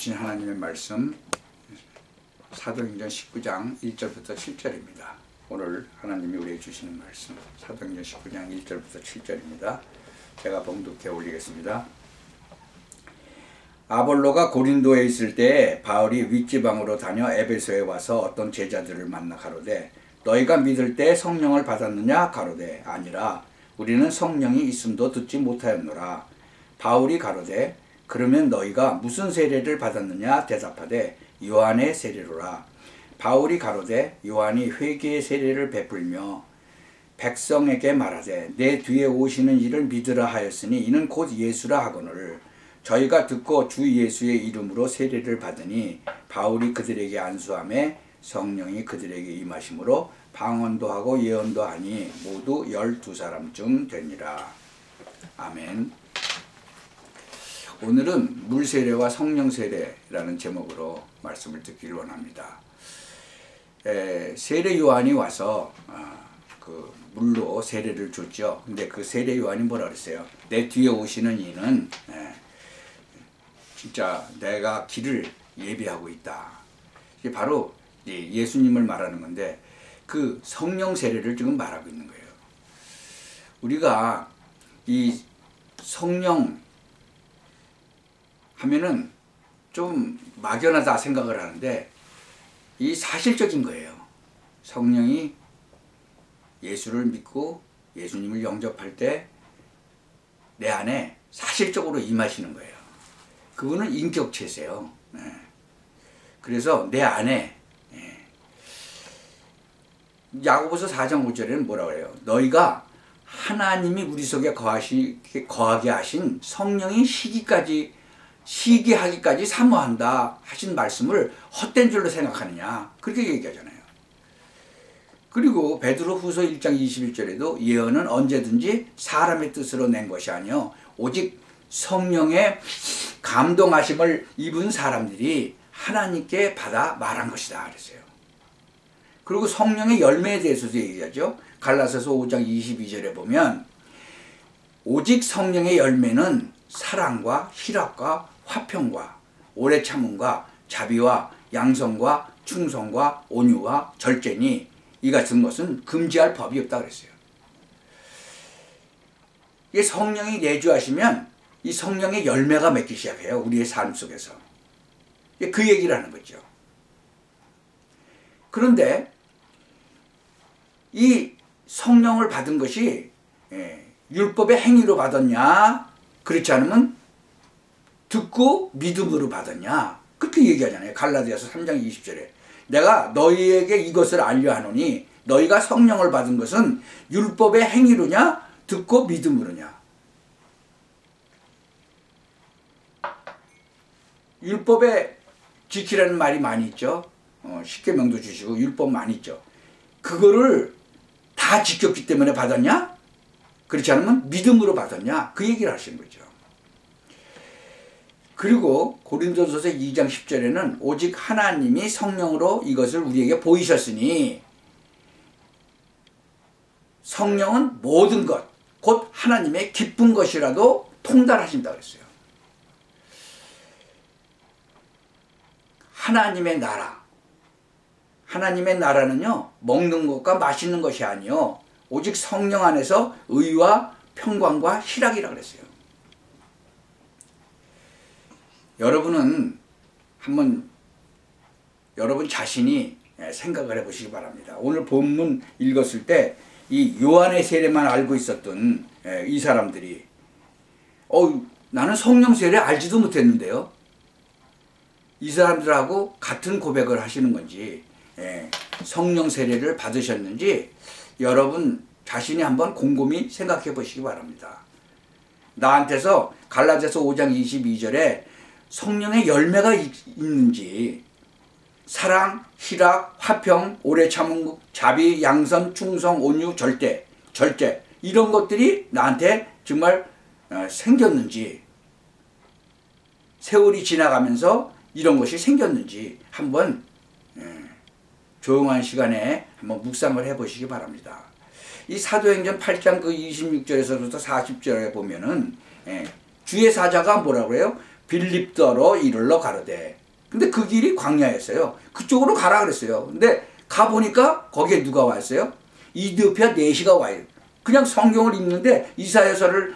주신 하나님의 말씀 사도행전 19장 1절부터 7절입니다. 오늘 하나님이 우리에게 주시는 말씀 사도행전 19장 1절부터 7절입니다. 제가 봉독해 올리겠습니다. 아볼로가 고린도에 있을 때 바울이 윗지방으로 다녀 에베소에 와서 어떤 제자들을 만나 가로되 너희가 믿을 때 성령을 받았느냐 가로되 아니라 우리는 성령이 있음도 듣지 못하였노라. 바울이 가로되 그러면 너희가 무슨 세례를 받았느냐 대답하되 요한의 세례로라. 바울이 가로되 요한이 회개의 세례를 베풀며 백성에게 말하되 내 뒤에 오시는 이를 믿으라 하였으니 이는 곧 예수라 하거늘 저희가 듣고 주 예수의 이름으로 세례를 받으니 바울이 그들에게 안수하매 성령이 그들에게 임하심으로 방언도 하고 예언도 하니 모두 12사람쯤 되니라. 아멘. 오늘은 물세례와 성령세례라는 제목으로 말씀을 듣기를 원합니다. 세례 요한이 와서 그 물로 세례를 줬죠. 근데 그 세례 요한이 뭐라 그랬어요? 내 뒤에 오시는 이는 진짜 내가 길을 예비하고 있다. 이게 바로 예수님을 말하는 건데 그 성령 세례를 지금 말하고 있는 거예요. 우리가 이 성령 하면은 좀 막연하다 생각을 하는데 이 사실적인 거예요. 성령이 예수를 믿고 예수님을 영접할 때 내 안에 사실적으로 임하시는 거예요. 그거는 인격체세요. 그래서 내 안에 야고보서 4장 5절에는 뭐라고 해요? 너희가 하나님이 우리 속에 거하게 하신 성령이 시기하기까지 사모한다 하신 말씀을 헛된 줄로 생각하느냐 그렇게 얘기하잖아요. 그리고 베드로 후서 1장 21절에도 예언은 언제든지 사람의 뜻으로 낸 것이 아니요 오직 성령의 감동하심을 입은 사람들이 하나님께 받아 말한 것이다 그랬어요. 그리고 성령의 열매에 대해서도 얘기하죠. 갈라서서 5장 22절에 보면 오직 성령의 열매는 사랑과 희락과 화평과 오래 참음과 자비와 양성과 충성과 온유와 절제니 이 같은 것은 금지할 법이 없다 그랬어요. 이게 성령이 내주하시면 이 성령의 열매가 맺기 시작해요. 우리의 삶 속에서. 그 얘기를 하는 거죠. 그런데 이 성령을 받은 것이 율법의 행위로 받았냐 그렇지 않으면 듣고 믿음으로 받았냐 그렇게 얘기하잖아요. 갈라디아서 3장 20절에 내가 너희에게 이것을 알려하노니 너희가 성령을 받은 것은 율법의 행위로냐 듣고 믿음으로냐. 율법에 지키라는 말이 많이 있죠. 십계명도 주시고 율법 많이 있죠. 그거를 다 지켰기 때문에 받았냐? 그렇지 않으면 믿음으로 받았냐? 그 얘기를 하시는 거죠. 그리고 고린도전서 2장 10절에는 오직 하나님이 성령으로 이것을 우리에게 보이셨으니 성령은 모든 것, 곧 하나님의 기쁜 것이라도 통달하신다 그랬어요. 하나님의 나라. 하나님의 나라는요, 먹는 것과 마시는 것이 아니요, 오직 성령 안에서 의와 평강과 희락이라 그랬어요. 여러분은 한번 여러분 자신이 생각을 해보시기 바랍니다. 오늘 본문 읽었을 때 이 요한의 세례만 알고 있었던 이 사람들이 나는 성령 세례 알지도 못했는데요. 이 사람들하고 같은 고백을 하시는 건지 성령 세례를 받으셨는지 여러분 자신이 한번 곰곰이 생각해 보시기 바랍니다. 나한테서 갈라디아서 5장 22절에 성령의 열매가 있는지 사랑, 희락, 화평, 오래 참음, 자비, 양선, 충성, 온유, 절제 이런 것들이 나한테 정말 생겼는지 세월이 지나가면서 이런 것이 생겼는지 한번 조용한 시간에 한번 묵상을 해보시기 바랍니다. 이 사도행전 8장 그 26절에서부터 40절에 보면은 주의 사자가 뭐라고 해요? 빌립더로 이르러 가로되. 근데 그 길이 광야였어요. 그쪽으로 가라 그랬어요. 근데 가보니까 거기에 누가 왔어요? 이디오피아 내시가 와요. 그냥 성경을 읽는데 이사야서를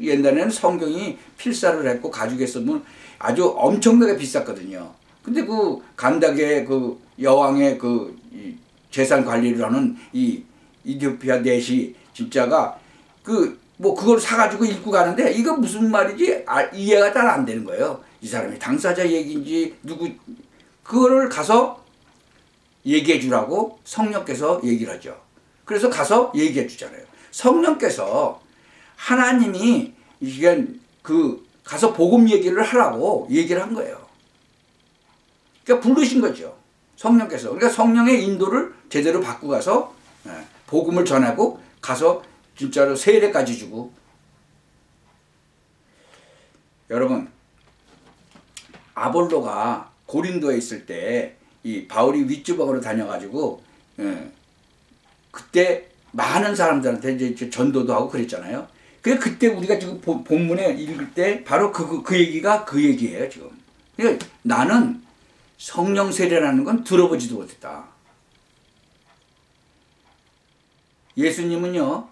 옛날에는 성경이 필사를 했고 가죽했으면 아주 엄청나게 비쌌거든요. 근데 그 간닥의 그 여왕의 그 재산 관리를 하는 이 이디오피아 내시 진짜가 뭐 그걸 사가지고 읽고 가는데 이거 무슨 말이지 이해가 잘 안 되는 거예요. 이 사람이 당사자 얘기인지 그거를 가서 얘기해 주라고 성령께서 얘기를 하죠. 그래서 가서 얘기해 주잖아요. 성령께서 하나님이 이게 가서 복음 얘기를 하라고 얘기를 한 거예요. 그러니까 부르신 거죠. 성령께서. 그러니까 성령의 인도를 제대로 받고 가서 복음을 전하고 가서 진짜로 세례까지 주고. 여러분, 아볼로가 고린도에 있을 때 이 바울이 윗주방으로 다녀가지고 그때 많은 사람들한테 이제 전도도 하고 그랬잖아요. 그때 우리가 지금 본문에 읽을 때 바로 그 얘기가 그 얘기예요, 지금. 그러니까 나는 성령 세례라는 건 들어보지도 못했다. 예수님은요,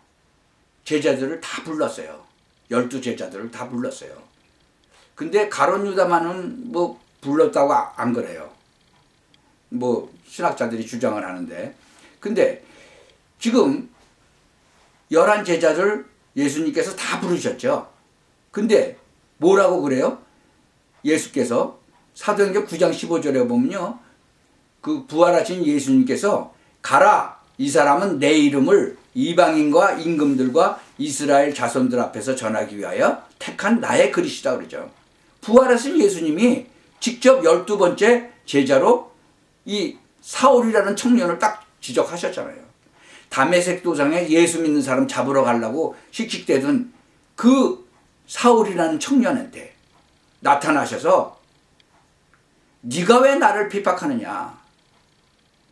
제자들을 다 불렀어요. 12제자들을 다 불렀어요. 근데 가룟 유다만은 뭐 불렀다고 안 그래요. 뭐 신학자들이 주장을 하는데. 근데 지금 11제자를 예수님께서 다 부르셨죠. 근데 뭐라고 그래요? 예수께서 사도행전 9장 15절에 보면요, 그 부활하신 예수님께서 가라, 이 사람은 내 이름을 이방인과 임금들과 이스라엘 자손들 앞에서 전하기 위하여 택한 나의 그릇이다 그러죠. 부활하신 예수님이 직접 12번째 제자로 이 사울이라는 청년을 딱 지적하셨잖아요. 다메섹 도상에 예수 믿는 사람 잡으러 가려고 씩씩대던 그 사울이라는 청년한테 나타나셔서 네가 왜 나를 핍박하느냐.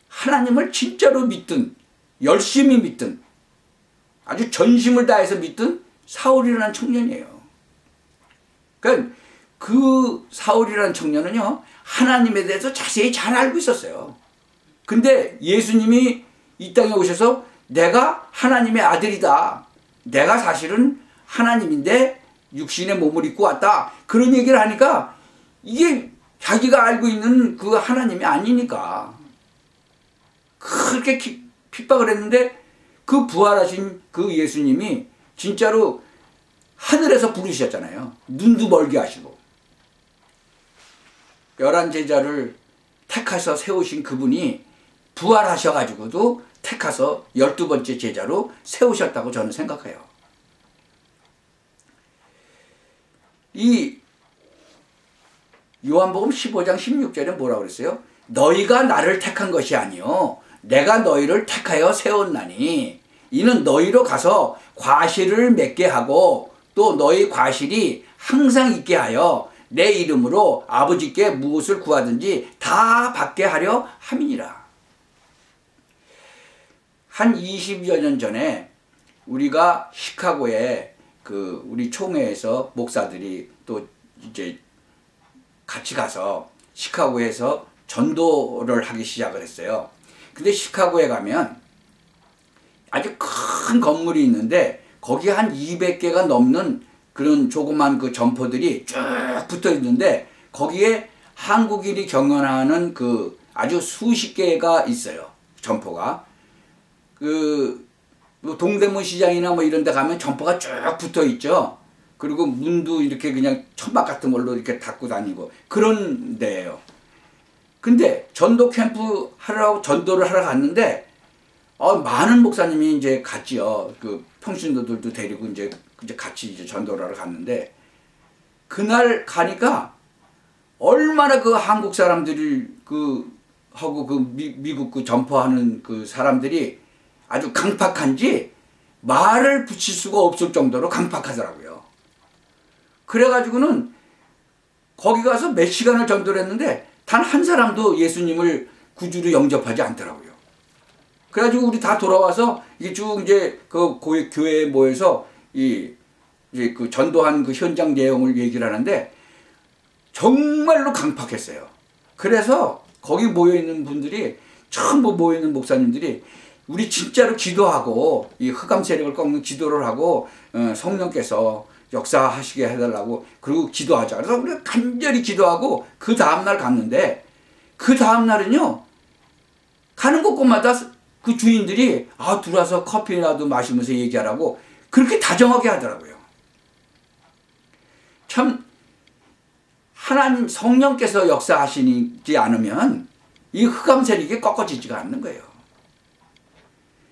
하나님을 진짜로 믿든 열심히 믿든 아주 전심을 다해서 믿든 사울이라는 청년이에요. 그러니까 그 사울이라는 청년은요, 하나님에 대해서 자세히 잘 알고 있었어요. 근데 예수님이 이 땅에 오셔서 내가 하나님의 아들이다, 내가 사실은 하나님인데 육신의 몸을 입고 왔다, 그런 얘기를 하니까 이게 자기가 알고 있는 그 하나님이 아니니까 그렇게 핍박을 했는데, 그 부활하신 그 예수님이 진짜로 하늘에서 부르셨잖아요. 눈도 멀게 하시고. 11제자를 택하셔 세우신 그분이 부활하셔가지고도 택하서 12번째 제자로 세우셨다고 저는 생각해요. 이 요한복음 15장 16절에 뭐라고 그랬어요? 너희가 나를 택한 것이 아니요 내가 너희를 택하여 세웠나니 이는 너희로 가서 과실을 맺게 하고 또 너희 과실이 항상 있게 하여 내 이름으로 아버지께 무엇을 구하든지 다 받게 하려 함이니라. 한 20여 년 전에 우리가 시카고에 우리 총회에서 목사들이 또 이제 같이 가서 시카고에서 전도를 하기 시작을 했어요. 근데 시카고에 가면 아주 큰 건물이 있는데 거기에 한 200개가 넘는 그런 조그만 그 점포들이 쭉 붙어 있는데 거기에 한국인이 경영하는 아주 수십 개가 있어요. 점포가. 동대문 시장이나 뭐 이런 데 가면 점포가 쭉 붙어 있죠. 그리고 문도 이렇게 그냥 천막 같은 걸로 이렇게 닫고 다니고 그런 데예요. 근데 전도 캠프 전도를 하러 갔는데 많은 목사님이 이제 갔지요. 평신도들도 데리고 이제 같이 이제 전도를 하러 갔는데 그날 가니까 얼마나 한국 사람들이 하고 미국 점포하는 사람들이 아주 강팍한지 말을 붙일 수가 없을 정도로 강팍하더라고요. 그래가지고는 거기 가서 몇 시간을 전도를 했는데 단 한 사람도 예수님을 구주로 영접하지 않더라고요. 그래가지고 우리 다 돌아와서 이게 쭉 이제 교회에 모여서 전도한 현장 내용을 얘기를 하는데 정말로 강팍했어요. 그래서 거기 모여있는 분들이, 전부 모여있는 목사님들이 우리 진짜로 기도하고 이 흑암 세력을 꺾는 기도를 하고 성령께서 역사하시게 해달라고, 그리고 기도하자. 그래서 우리가 간절히 기도하고 그 다음날 갔는데, 그 다음날은요 가는 곳곳마다 그 주인들이 들어와서 커피라도 마시면서 얘기하라고 그렇게 다정하게 하더라고요. 참 하나님 성령께서 역사하시지 않으면 이 흑암 세력이 꺾어지지가 않는 거예요.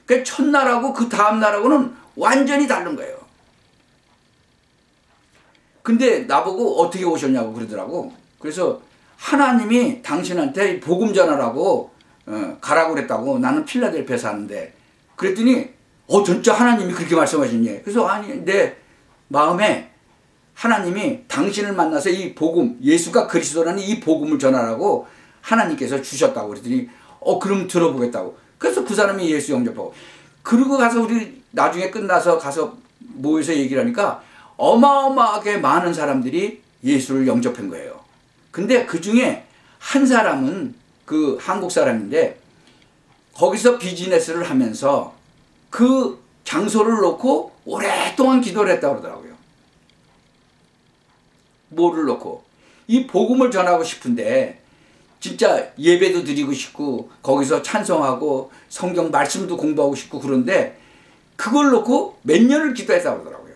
그 첫날하고 그 다음날하고는 완전히 다른 거예요. 근데 나보고 어떻게 오셨냐고 그러더라고. 그래서 하나님이 당신한테 복음 전하라고 가라고 그랬다고. 나는 필라델피아 사는데. 그랬더니 진짜 하나님이 그렇게 말씀하셨니? 그래서 아니, 내 마음에 하나님이 당신을 만나서 이 복음, 예수가 그리스도라는 이 복음을 전하라고 하나님께서 주셨다고 그랬더니 그럼 들어보겠다고. 그래서 그 사람이 예수 영접하고, 그러고 가서 우리 나중에 끝나서 가서 모여서 얘기를 하니까 어마어마하게 많은 사람들이 예수를 영접한 거예요. 근데 그 중에 한 사람은 그 한국 사람인데, 거기서 비즈니스를 하면서 그 장소를 놓고 오랫동안 기도를 했다고 그러더라고요. 뭐를 놓고? 이 복음을 전하고 싶은데, 진짜 예배도 드리고 싶고 거기서 찬송하고 성경 말씀도 공부하고 싶고, 그런데 그걸 놓고 몇 년을 기도했다고 그러더라고요.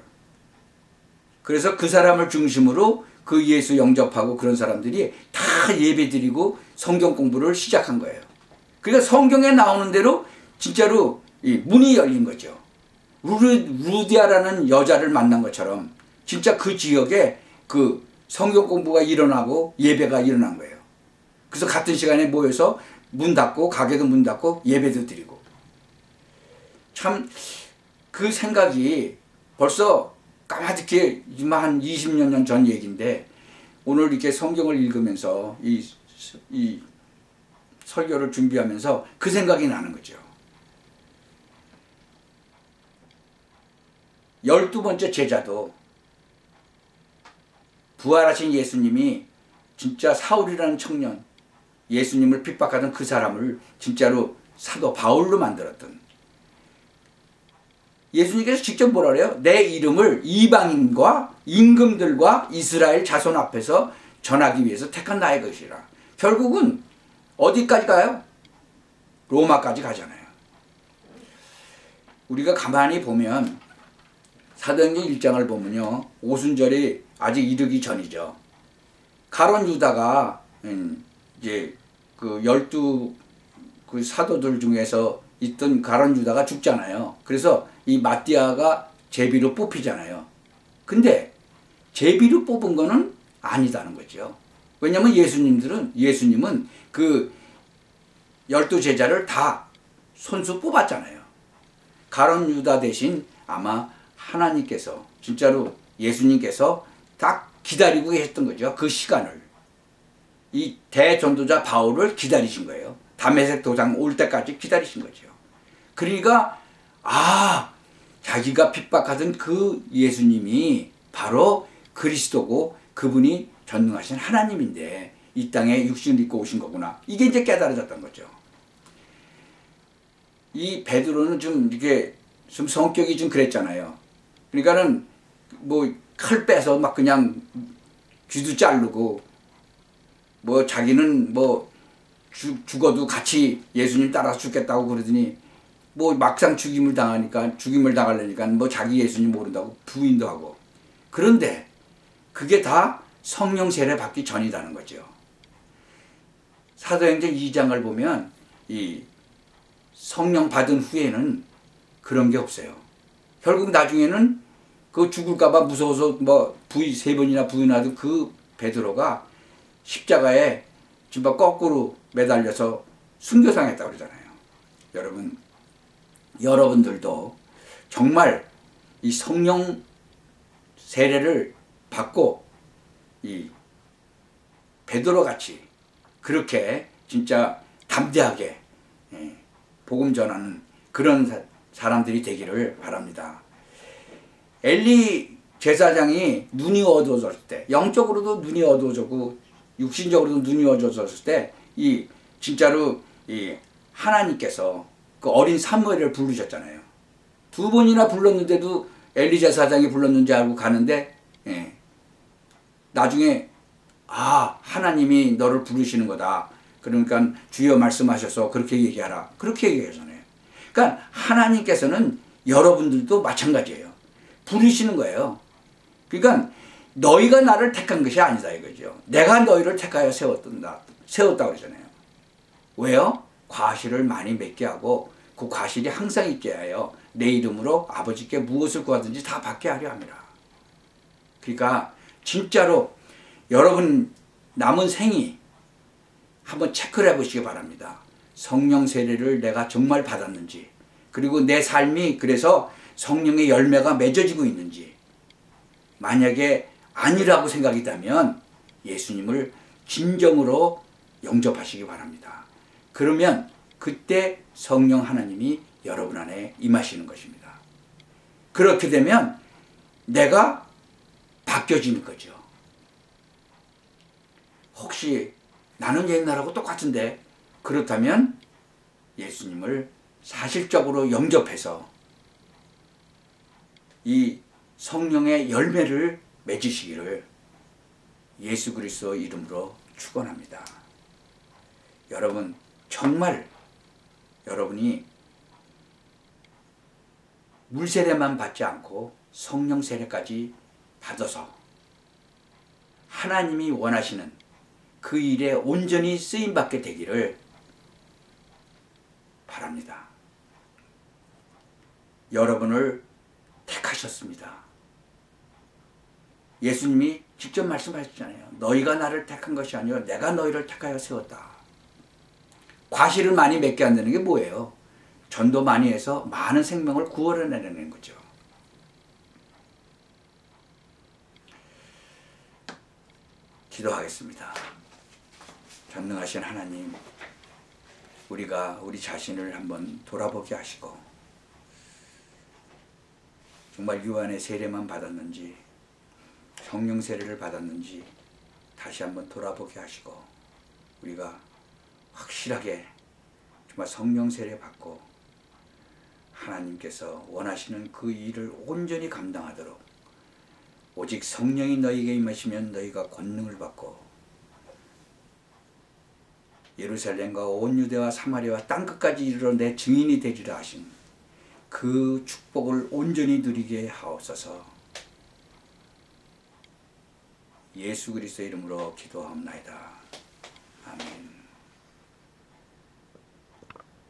그래서 그 사람을 중심으로 그 예수 영접하고 그런 사람들이 다 예배 드리고 성경 공부를 시작한 거예요. 그러니까 성경에 나오는 대로 진짜로 이 문이 열린 거죠. 루디아라는 여자를 만난 것처럼 진짜 그 지역에 그 성경 공부가 일어나고 예배가 일어난 거예요. 그래서 같은 시간에 모여서 문 닫고, 가게도 문 닫고 예배도 드리고. 참 그 생각이 벌써 까마득히 한 20여 년 전 얘기인데, 오늘 이렇게 성경을 읽으면서 이 설교를 준비하면서 그 생각이 나는 거죠. 12번째 제자도 부활하신 예수님이 진짜 사울이라는 청년, 예수님을 핍박하던 그 사람을 진짜로 사도 바울로 만들었던, 예수님께서 직접 뭐라 그래요? 내 이름을 이방인과 임금들과 이스라엘 자손 앞에서 전하기 위해서 택한 나의 것이라. 결국은 어디까지 가요? 로마까지 가잖아요. 우리가 가만히 보면 사도행전 1장을 보면요, 오순절이 아직 이르기 전이죠. 가룟 유다가 이제 그 12 그 사도들 중에서 있던 가룟 유다가 죽잖아요. 그래서 이 마띠아가 제비로 뽑히잖아요. 근데 제비로 뽑은 거는 아니다는 거죠. 왜냐면 예수님은 그 12제자를 다 손수 뽑았잖아요. 가룟 유다 대신 아마 하나님께서, 진짜로 예수님께서 딱 기다리고 계셨던 거죠. 그 시간을. 이 대전도자 바울을 기다리신 거예요. 다메섹 도장 올 때까지 기다리신 거죠. 그러니까 자기가 핍박하던 그 예수님이 바로 그리스도고 그분이 전능하신 하나님인데 이 땅에 육신을 입고 오신 거구나. 이게 이제 깨달아졌던 거죠. 이 베드로는 좀 이게 좀 성격이 좀 그랬잖아요. 그러니까는 뭐 칼 빼서 막 그냥 귀도 자르고, 뭐 자기는 뭐 죽어도 같이 예수님 따라서 죽겠다고 그러더니, 뭐 막상 죽임을 당하려니까 뭐 자기 예수님 모른다고 부인도 하고. 그런데 그게 다 성령 세례 받기 전이라는 거죠. 사도행전 2장을 보면 이 성령 받은 후에는 그런 게 없어요. 결국 나중에는 그 죽을까봐 무서워서 뭐 3번이나 부인하던 그 베드로가 십자가에 진짜 거꾸로 매달려서 순교당했다고 그러잖아요. 여러분들도 정말 이 성령 세례를 받고 이 베드로 같이 그렇게 진짜 담대하게 복음 전하는 그런 사람들이 되기를 바랍니다. 엘리 제사장이 눈이 어두워졌을 때, 영적으로도 눈이 어두워졌고 육신적으로도 눈이 어두워졌을 때 이 진짜로 이 하나님께서 그 어린 사무엘을 부르셨잖아요. 2번이나 불렀는데도 엘리 제사장이 불렀는지 알고 가는데 나중에 하나님이 너를 부르시는 거다. 그러니까 주여 말씀하셔서 그렇게 얘기하라. 그렇게 얘기하잖아요. 그러니까 하나님께서는 여러분들도 마찬가지예요. 부르시는 거예요. 그러니까 너희가 나를 택한 것이 아니다 이거죠. 내가 너희를 택하여 세웠다고 그러잖아요. 왜요? 과실을 많이 맺게 하고 그 과실이 항상 있게 하여 내 이름으로 아버지께 무엇을 구하든지 다 받게 하려 함이라. 그러니까 진짜로 여러분 남은 생이 한번 체크를 해보시기 바랍니다. 성령 세례를 내가 정말 받았는지, 그리고 내 삶이 그래서 성령의 열매가 맺어지고 있는지. 만약에 아니라고 생각이 되면 예수님을 진정으로 영접하시기 바랍니다. 그러면 그때 성령 하나님이 여러분 안에 임하시는 것입니다. 그렇게 되면 내가 바뀌어지는 거죠. 혹시 나는 옛날하고 똑같은데, 그렇다면 예수님을 사실적으로 영접해서 이 성령의 열매를 맺으시기를 예수 그리스도 이름으로 축원합니다. 여러분 정말 여러분이 물세례만 받지 않고 성령 세례까지 받아서 하나님이 원하시는 그 일에 온전히 쓰임받게 되기를 바랍니다. 여러분을 택하셨습니다. 예수님이 직접 말씀하셨잖아요. 너희가 나를 택한 것이 아니라 내가 너희를 택하여 세웠다. 과실을 많이 맺게 한다는 게 뭐예요? 전도 많이 해서 많은 생명을 구원해내는 거죠. 기도하겠습니다. 전능하신 하나님, 우리가 우리 자신을 한번 돌아보게 하시고 정말 요한의 세례만 받았는지 성령 세례를 받았는지 다시 한번 돌아보게 하시고 우리가 확실하게 정말 성령 세례 받고 하나님께서 원하시는 그 일을 온전히 감당하도록 오직 성령이 너희에게 임하시면 너희가 권능을 받고 예루살렘과 온 유대와 사마리아와 땅끝까지 이르러 내 증인이 되리라 하신 그 축복을 온전히 누리게 하옵소서. 예수 그리스도의 이름으로 기도하옵나이다.